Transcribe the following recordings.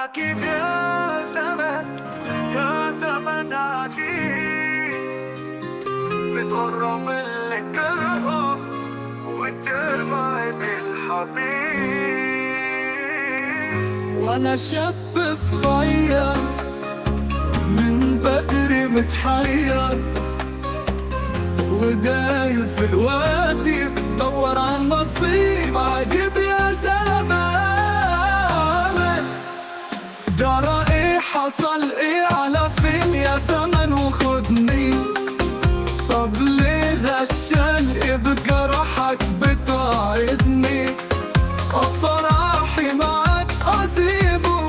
عجيب يا زمن، يا زمن عجيب، بتقرب اللي كرهه وترمي بالحبيب. وانا شاب صغير من بدري متحير، وداير في الوادي بدور عن نصيب عجيب يا زلمة. درى ايه حصل ايه على فين يا زمن وخدني؟ طب ليه غشان بجرحك بتوعدني؟ افراحي معاك اسيبه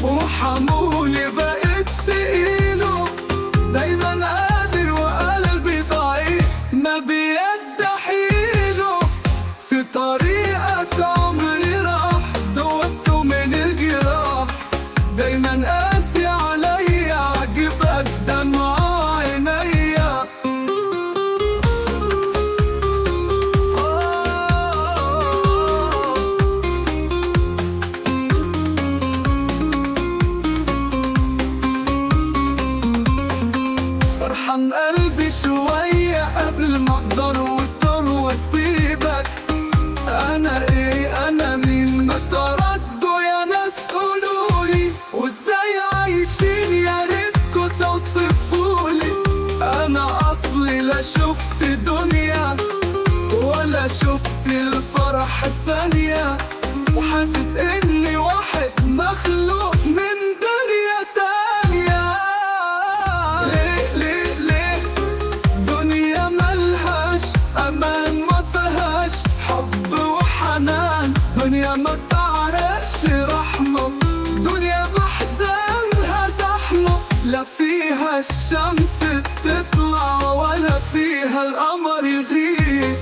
وحمولي بقيت تقيله، دايما قادر وقلبي ضعيف ما بيدحيله. في طريقك عمري راح دوبته من الجراح، دايما قاسي عليا عجبك دمع عينيا. ارحم قلبي شوية قبل ما اقدر واضطر واسيبك. انا ايه انا مين ما تردوا يا ناس قولولي، وازاي عايشين يا ريتكوا توصفولي. انا اصلي لا شفت دنيا ولا شفت الفرح ثانية، وحاسس اني واحد مخلوق من دنيا تانية. ليه ليه ليه دنيا ملهاش امان، ما فيهاش حب وحنان، دنيا ما تعرفش رحمة، دنيا بحزنها زحمة، لا فيها الشمس تطلع ولا فيها القمر يغيب.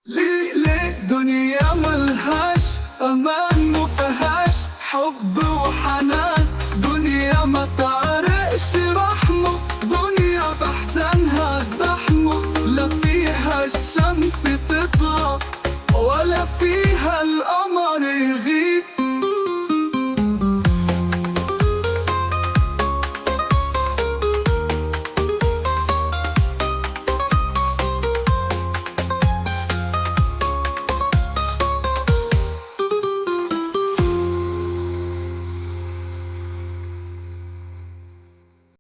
ليه ليه دنيا ملهاش امان، مفيهاش حب وحنان،